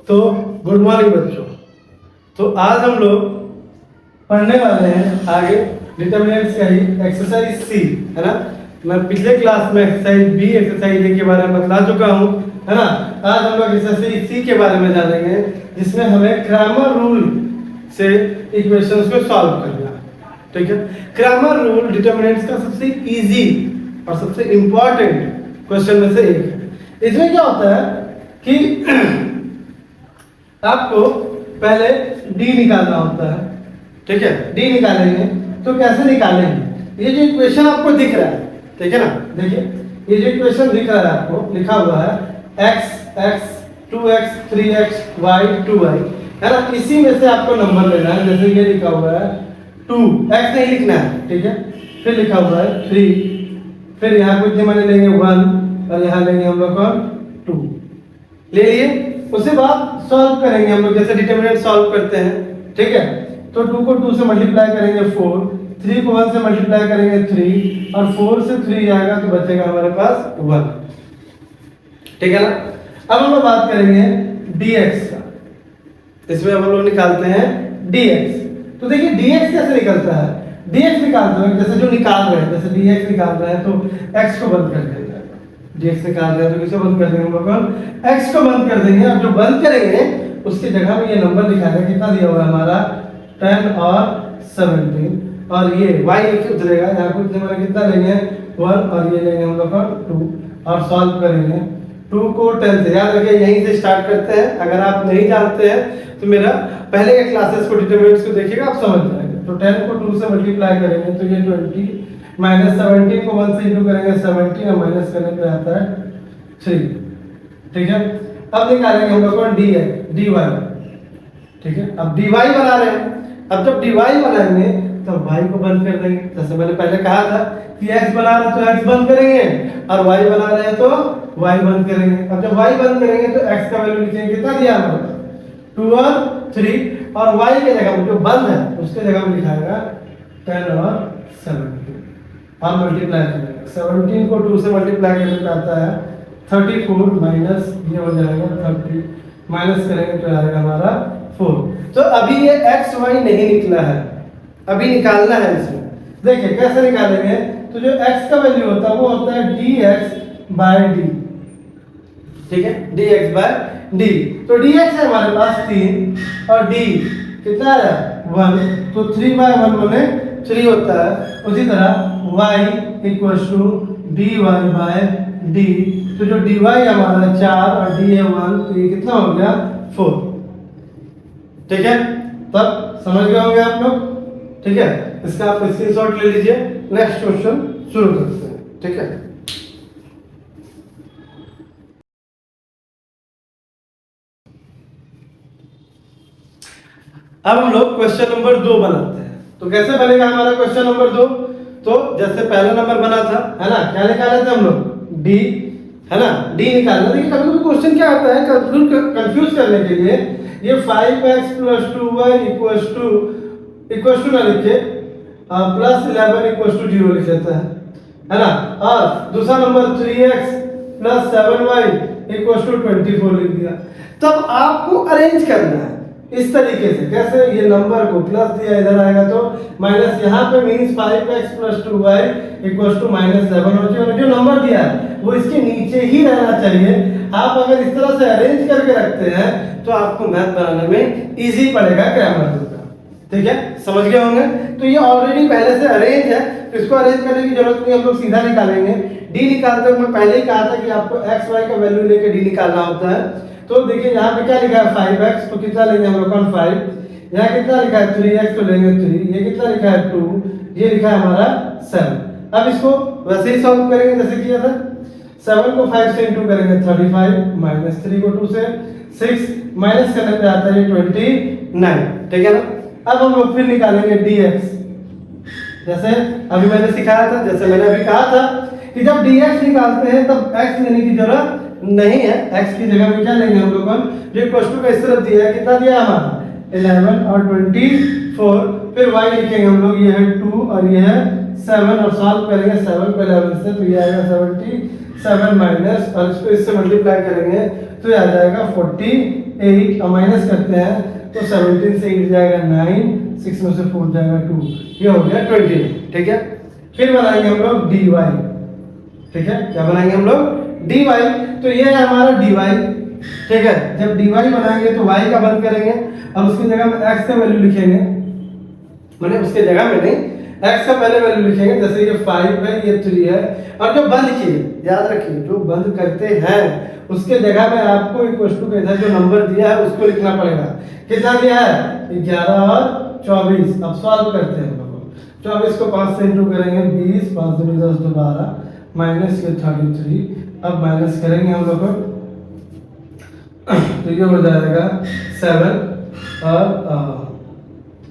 तो good morning बच्चों। तो आज हम लोग पढ़ने वाले हैं आगे डिटरमिनेंट्स का ही एक्सरसाइज सी, है ना। मैं पिछले क्लास में एक्सरसाइज बी, एक्सरसाइज ए के बारे में बता चुका हूँ, है ना। आज हम लोग एक्सरसाइज सी के बारे में जानेंगे, जिसमें हमें ग्रामर रूल से इक्वेशंस को सॉल्व करना है। ठीक है, ग्रामर रूल डिटरमिनेंट्स का सबसे इजी और सबसे इंपॉर्टेंट क्वेश्चन में से एक है। इसमें क्या होता है कि आपको पहले डी निकालना होता है। ठीक है, डी निकालेंगे तो कैसे निकालेंगे? ये जो इक्वेशन आपको दिख रहा है, ठीक है ना, देखिए ये जो इक्वेशन दिख रहा है आपको लिखा हुआ है x 2x 3x y 2y, है ना। इसी में से आपको नंबर लेना है। जैसे ये लिखा हुआ है 2, x नहीं लिखना है, ठीक है। फिर लिखा हुआ है 3, फिर यहाँ कुछ नहीं लेंगे 1 और यहाँ लेंगे हम लोग 2 ले लिए। उसके बाद सॉल्व करेंगे हम लोग, जैसे डिटरमिनेंट सॉल्व करते हैं, ठीक है। तो 2 को 2 से मल्टीप्लाई करेंगे 4, 3 को 1 से मल्टीप्लाई करेंगे 3 और 4 से 3 जाएगा तो बचेगा हमारे पास 1, ठीक है ना। अब हम लोग बात करेंगे dx का। इसमें हम लोग निकालते हैं dx। तो देखिए dx कैसे निकलता है। dx निकालते हैं जैसे जो निकाल रहे हैं, जैसे dx निकाल रहे हैं तो x को बंद कर देंगे। dx निकाल रहे हैं तो किसे बंद कर देंगे हम लोग? x को बंद कर देंगे। अब जो बंद करेंगे उसकी जगह में ये नंबर लिखा है, कितना दिया हुआ है हमारा 10 और 17, और ये y नीचे उतरेगा। यहाँ कुछ हमारे कितना लेंगे 1 और ये लेंगे हम लोग 2 और सॉल्व करेंगे 2 को 10 से। याद रखिए यहीं से स्टार्ट करते हैं। अगर आप नहीं जानते हैं तो मेरा पहले के क्लासेस को डिटरमिनेंट्स को देखिएगा, आप समझ जाएंगे। तो 10 को 2 से मल्टीप्लाई करेंगे तो ये 20 माइनस 17 को 1 से इंटू करेंगे 17 और माइनस करने पे आता है 3, ठीक है। अब निकालेंगे हम लोग को dy, ठीक है। अब dy बना रहे हैं। अब जब dy बनाएंगे तो y को बंद कर देंगे। जैसे मैंने पहले कहा था कि x बना रहे हैं तो x बंद करेंगे और y बना रहे हैं तो y बंद करेंगे। अब जब y बंद करेंगे तो x का वैल्यू लिखेंगे, कितना दिया हमारे पास 2 और 3, और y के जगह में जो बंद है उसके जगह में लिखाएगा 10 और 17 और मल्टीप्लाई करेंगे। 17 को 2 से मल्टीप्लाई करने पे आता है 34 माइनस ये हो जाएगा 30, माइनस करेंगे तो आएगा हमारा 4। तो अभी ये x y नहीं निकला है, अभी निकालना है इसमें। देखिए कैसे निकालेंगे। तो जो x का वैल्यू होता है वो होता है dx/d, ठीक है, dx/d। तो dx है हमारे पास 3 और d कितना है 1, तो 3/1 बने 3 होता है। उसी तरह y = dy/d। तो जो dy हमारा 4 और d है 1, तो ये कितना हो गया 4, ठीक है। तब समझ गए होंगे आप लोग, ठीक है। इसका आप स्क्रीनशॉट ले लीजिए। नेक्स्ट क्वेश्चन शुरू करते हैं, ठीक है। अब हम लोग क्वेश्चन नंबर 2 बनाते हैं। तो कैसे बनेगा हमारा क्वेश्चन नंबर 2? तो जैसे पहला नंबर बना था, है ना, क्या निकाले थे हम लोग d, है ना, d निकालना। देखिए कभी कभी क्वेश्चन क्या आता है कंफ्यूज करने के लिए, ये 5x + 2y = ना लिखे +11 = 0 लिख लेता है ना। और दूसरा नंबर 3x + 7y = 24 लिख दिया। तब आपको अरेंज करना है इस तरीके से। कैसे? ये नंबर को प्लस दिया, इधर आएगा तो माइनस, यहाँ पे मींस 5x + 2y = -11 हो जाए। जो नंबर दिया है वो इसके नीचे ही रहना चाहिए। आप अगर इस तरह से अरेंज करके रखते हैं तो आपको मैथ बनाने में इजी पड़ेगा ग्रामर का, ठीक है। समझ गए होंगे। तो ये ऑलरेडी पहले से अरेंज है, तो इसको अरेंज करने की जरूरत नहीं, हम लोग सीधा निकालेंगे। डी निकालते हुए मैं पहले ही कहा था कि आपको x y का वैल्यू लेके डी निकालना होता है। तो देखिए यहाँ पे क्या लिखा है 5x, तो कितना लेंगे हम लोग 5। यहाँ कितना लिखा है 3x, तो लेंगे 3। ये कितना लिखा है 2, ये लिखा है हमारा 7। अब इसको वैसे ही सॉल्व करेंगे जैसे किया था। 7 को 5 से इंटू करेंगे 35, माइनस 3 को 2 से 6, माइनस करने पे आता है 29, ठीक है ना। अब हम लोग फिर निकालेंगे dx। जैसे अभी मैंने सिखाया था, जैसे मैंने अभी कहा था कि जब dx निकालते हैं तब x लेने की जरूरत नहीं है। x की जगह में क्या लेंगे हम लोग? जो क्वेश्चन का इस तरफ दिया है, कितना दिया है हमारा 11 और 24, फिर y लिखेंगे हम लोग, ये है 2 और ये है 7 और सॉल्व करेंगे 7 को 11 से, तो ये आएगा 77 माइनस, और इसको इससे मल्टीप्लाई करेंगे तो ये आ जाएगा 49। 8 और माइनस करते हैं तो 17 से 8 जाएगा 9, 6 में से 4 जाएगा 2, ये हो गया 20। ठीक है, फिर बनाएंगे हम लोग dy। ठीक है, क्या बनाएंगे हम लोग? dy। तो ये है हमारा dy। ठीक है, जब dy बनाएंगे तो y का बंद करेंगे, अब उसकी जगह में x का वैल्यू लिखेंगे, मैंने उसके जगह में नहीं, x का पहले वैल्यू लिखेंगे। जैसे ये 5 है, ये 3 है, और जो बंद किए, याद रखिए जो बंद करते हैं उसके जगह में आपको इक्वल टू के इधर जो नंबर दिया है उसको लिखना पड़ेगा। कितना दिया है? 11 और 24। अब सॉल्व करते हैं हम लोग। 24 को 5 से इंटू करेंगे, 20, 5 दूनी 10, 12 माइनस ये 33। अब माइनस करेंगे हम लोग तो ये हो जाएगा 7 और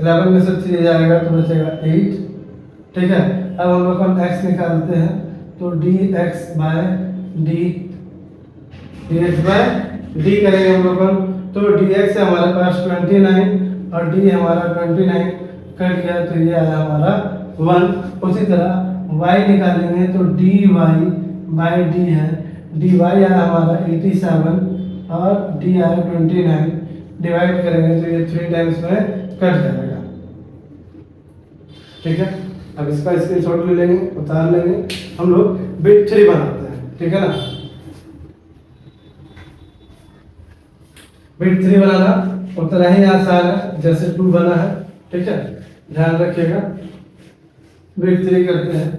11 में से 3 जाएगा तो बचेगा 8। ठीक है, अब हम लोग x निकालते हैं तो dx बाय d करेंगे हम लोग, तो dx है हमारे पास 29 और d हमारा 29 कट गया तो ये आया हमारा 1। उसी तरह y निकालेंगे तो dy बाय d है, dy आया हमारा 87 और d आया 29, डिवाइड करेंगे तो ये 3 टाइम्स में कट जाएगा। ठीक है, अब इसका स्क्रीनशॉट ले लेंगे, उतार लेंगे, हम लोग बिट 3 बनाते हैं। ठीक है ना, बिट 3 बनाना उतना ही आसान है जैसे 2 बना है। ठीक है, ध्यान रखिएगा। बिट 3 करते हैं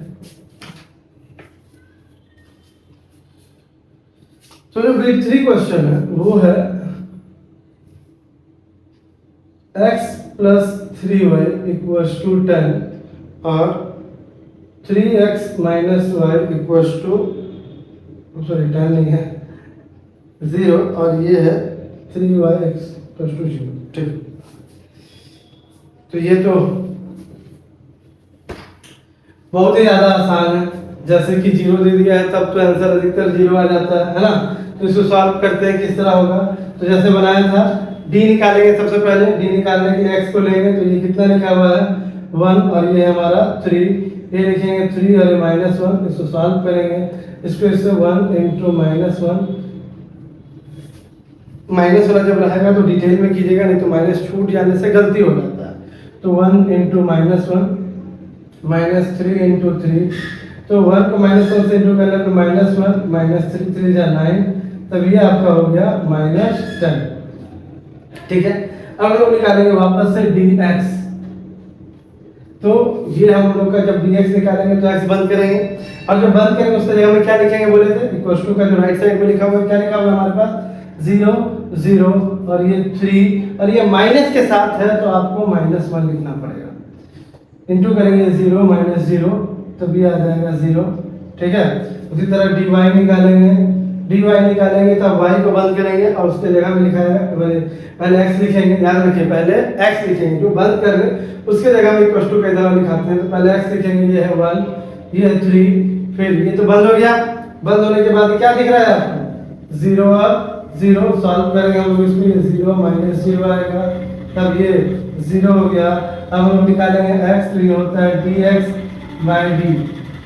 तो जो बिट 3 क्वेश्चन है वो है x plus 3y equals to 10 और 3x minus y equals to, sorry 10 नहीं है, 0, और ये है 3yx प्लस टू 0। ठीक, तो ये तो बहुत ही ज़्यादा आसान है। जैसे कि 0 दे दिया है तब तो आंसर अधिकतर 0 आ जाता है ना। तो इसको सॉल्व करते हैं, किस तरह होगा? तो जैसे बनाया था, d निकालेंगे सबसे पहले। d निकालने के लिए x को लेंगे तो ये कितना लिखा हुआ है 1 और ये हमारा 3, ये लिखेंगे 3 और ये -1, इसको सॉल्व करेंगे। इसको इससे 1 इंटू -1, माइनस वाला जब रहेगा तो डिटेल में कीजिएगा, नहीं तो माइनस छूट जाने से गलती हो जाता है। तो 1 इंटू -1 -3 इंटू 3, तो 1 को -1 से इंटू करने पर -1 -3 3 जा 9, तब ये आपका हो गया -10। ठीक है, अब हम लोग निकालेंगे वापस से dx। तो ये हम लोग का जब dx निकालेंगे तो x बंद करेंगे, और जब बंद करेंगे उसके जगह में क्या लिखेंगे बोले थे? इक्वल टू का जो राइट साइड में लिखा हुआ है, क्या लिखा हुआ है हमारे पास? 0 0 और ये 3 और ये माइनस के साथ है तो आपको -1 लिखना पड़ेगा। इंटू करेंगे 0 -0 तब ये आ जाएगा 0। ठीक है, उसी तरह dy निकालेंगे, तब y को बंद करेंगे और उसके जगह में लिखा है, पहले x लिखेंगे, याद रखिए पहले x लिखेंगे, जो बंद कर रहे उसके जगह में इक्वल टू का इधर लिखाते हैं। तो पहले x लिखेंगे, ये है 1, ये है 3, फिर ये तो बंद हो गया। बंद होने के बाद क्या दिख रहा है आपको? 0 और 0, सॉल्व करेंगे हम लोग इसको, ये 0 -0 आएगा, तब ये 0 हो गया। अब हम लोग निकालेंगे x, तो ये होता है dx बाय d।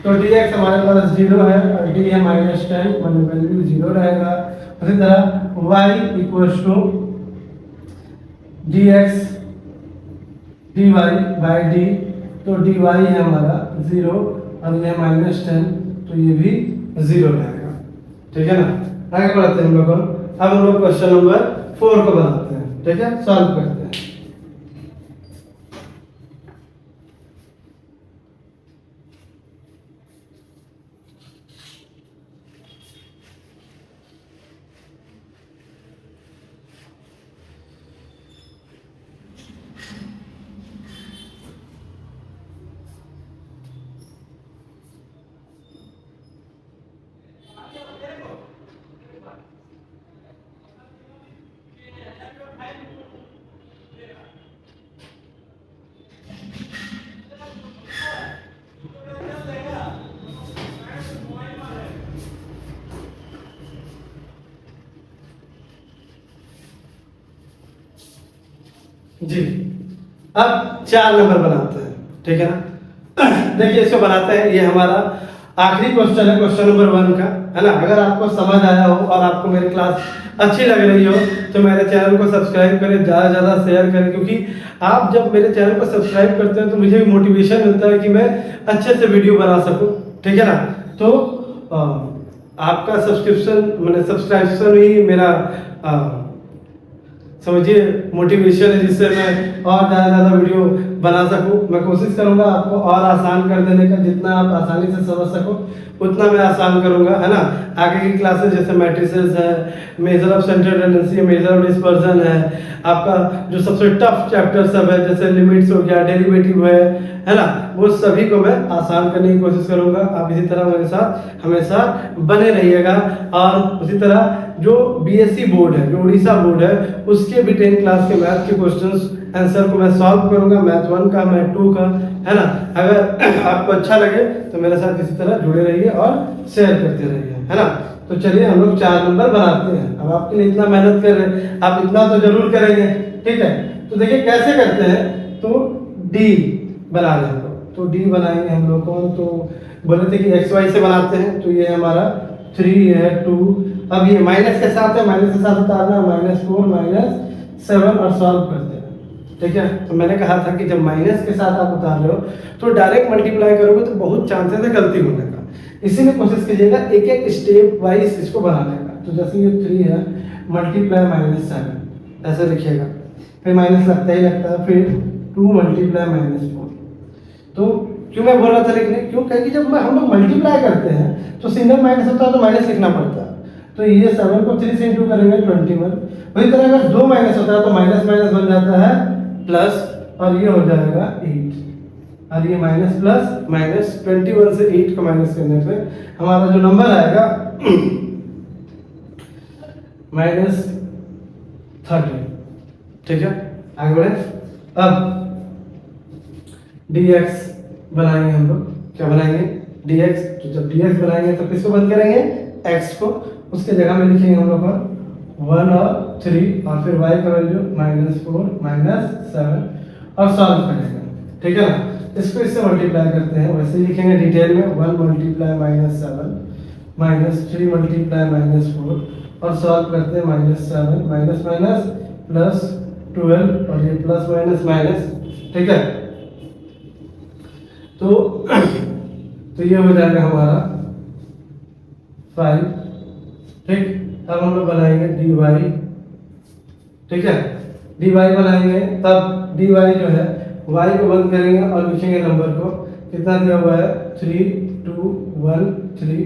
तो dx हमारे पास 0 है और d है -10, मतलब वैल्यू 0 रहेगा। उसी तरह y equals to dx dy by d, तो dy है हमारा 0 और ये -10, तो ये भी 0 रहेगा। ठीक है ना, आगे बढ़ते हैं हम लोग। अब हम लोग क्वेश्चन नंबर 4 को बनाते हैं। ठीक है, सॉल्व करते हैं। जी, अब 4 नंबर बनाते हैं। ठीक है ना, देखिए इसको बनाते हैं। ये हमारा आखिरी क्वेश्चन है, क्वेश्चन नंबर 1 का, है ना। अगर आपको समझ आया हो और आपको मेरी क्लास अच्छी लग रही हो तो मेरे चैनल को सब्सक्राइब करें, ज़्यादा से ज़्यादा शेयर करें, क्योंकि आप जब मेरे चैनल को सब्सक्राइब करते हैं तो मुझे भी मोटिवेशन मिलता है कि मैं अच्छे से वीडियो बना सकूं, ठीक है ना। तो आपका सब्सक्रिप्शन मैंने सब्सक्रिप्शन ही मेरा समझिए मोटिवेशन है, जिससे मैं और ज़्यादा ज़्यादा वीडियो बना सकूं। मैं कोशिश करूंगा आपको और आसान कर देने का, जितना आप आसानी से समझ सको उतना मैं आसान करूंगा, है ना। आगे की क्लासेस जैसे मैट्रिसेस है, measure of central tendency, measure of dispersion है, आपका जो सबसे टफ चैप्टर सब है जैसे लिमिट्स हो गया, डेरिवेटिव है ना, वो सभी को मैं आसान करने की कोशिश करूंगा। आप इसी तरह मेरे साथ हमेशा बने रहिएगा। और उसी तरह जो बीएससी बोर्ड है, जो उड़ीसा बोर्ड है, उसके भी 10 क्लास के मैथ के क्वेश्चंस आंसर को मैं सॉल्व करूंगा, मैथ 1 का, मैथ 2 का, है ना। अगर आपको अच्छा लगे तो मेरे साथ इसी तरह जुड़े रहिए और शेयर करते रहिए, है ना। तो चलिए हम लोग 4 नंबर बनाते हैं। अब आपके लिए इतना मेहनत कर रहे हैं, आप इतना तो जरूर करेंगे, ठीक है। तो देखिए कैसे करते हैं, तो डी बना लें हम लोग। तो डी बनाएंगे हम लोग को, तो बोले थे कि एक्स वाई से बनाते हैं, तो ये हमारा 3 है, 2, अब ये माइनस के साथ है, माइनस के साथ उतारना, -4 -7 और सॉल्व करते हैं, ठीक है। तो मैंने कहा था कि जब माइनस के साथ आप उतार रहे हो तो डायरेक्ट मल्टीप्लाई करोगे तो बहुत चांसेस है गलती होने का, इसीलिए कोशिश कीजिएगा एक एक स्टेप वाइज इसको बनाने का। तो जैसे ये 3 है, मल्टीप्लाई -7 ऐसे लिखिएगा, फिर माइनस लगता ही लगता है, फिर 2 मल्टीप्लाई -4। तो क्यों मैं बोल रहा था लिखने, क्यों कहें कि जब हम लोग मल्टीप्लाई करते हैं तो सिंगल माइनस होता है तो माइनस लिखना पड़ता है। तो ये 7 को 3 से इंटू करेंगे 21। वही तरह अगर 2 माइनस होता है तो माइनस माइनस बन जाता है प्लस, और ये हो जाएगा 8, और ये माइनस प्लस माइनस, 21 से 8 को माइनस करने पे हमारा जो नंबर आएगा -13, ठीक है। आगे बढ़े। अब dx बनाएंगे हम लोग, क्या बनाएंगे, dx। तो जब dx बनाएंगे तो किसको बंद करेंगे, x को, उसके जगह में लिखेंगे हम लोग 1 और 3, और फिर y का वैल्यू -4 -7 और सॉल्व करेंगे, ठीक है ना। इसको इससे मल्टीप्लाई करते हैं, वैसे ही लिखेंगे डिटेल में, 1 मल्टीप्लाई -7 -3 मल्टीप्लाई -4 और सॉल्व करते हैं -7 माइनस माइनस प्लस 12 और ये प्लस माइनस माइनस, ठीक है। तो ये हो जाएगा हमारा 5, ठीक। अब हम लोग बनाएंगे dy, ठीक है। dy बनाएंगे तब dy जो है y को बंद करेंगे और लिखेंगे नंबर को, कितना दिया हुआ है 3 2 1 3,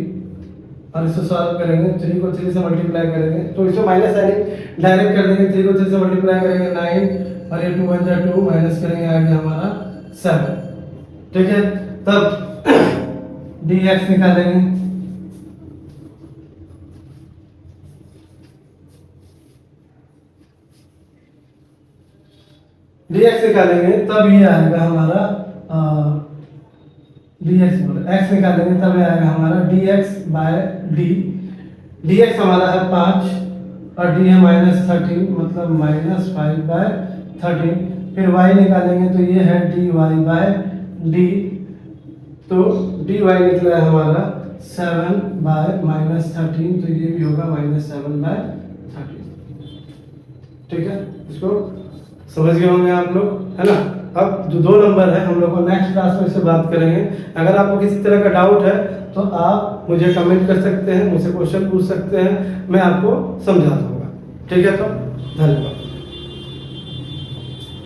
और इसको सॉल्व करेंगे, 3 को 3 से मल्टीप्लाई करेंगे तो इसको माइनस डायरेक्ट कर देंगे, 3 को 3 से मल्टीप्लाई करेंगे 9, और ये 2 1 जा 2 माइनस करेंगे आ गया हमारा 7, ठीक है। तब dx निकालेंगे, dx निकालेंगे तब ये आएगा हमारा dx बोले x निकालेंगे तब ये आएगा हमारा dx बाय d। dx हमारा है 5 और d है -13, मतलब -5/13। फिर y निकालेंगे तो ये है dy बाय d, तो dy निकला है हमारा 7/-13, तो ये भी होगा -7/13, ठीक है। इसको समझ गए होंगे आप लोग, है ना। अब जो 2 नंबर है हम लोग को नेक्स्ट क्लास में इससे बात करेंगे। अगर आपको किसी तरह का डाउट है तो आप मुझे कमेंट कर सकते हैं, मुझसे क्वेश्चन पूछ सकते हैं, मैं आपको समझा दूंगा, ठीक है। तो धन्यवाद।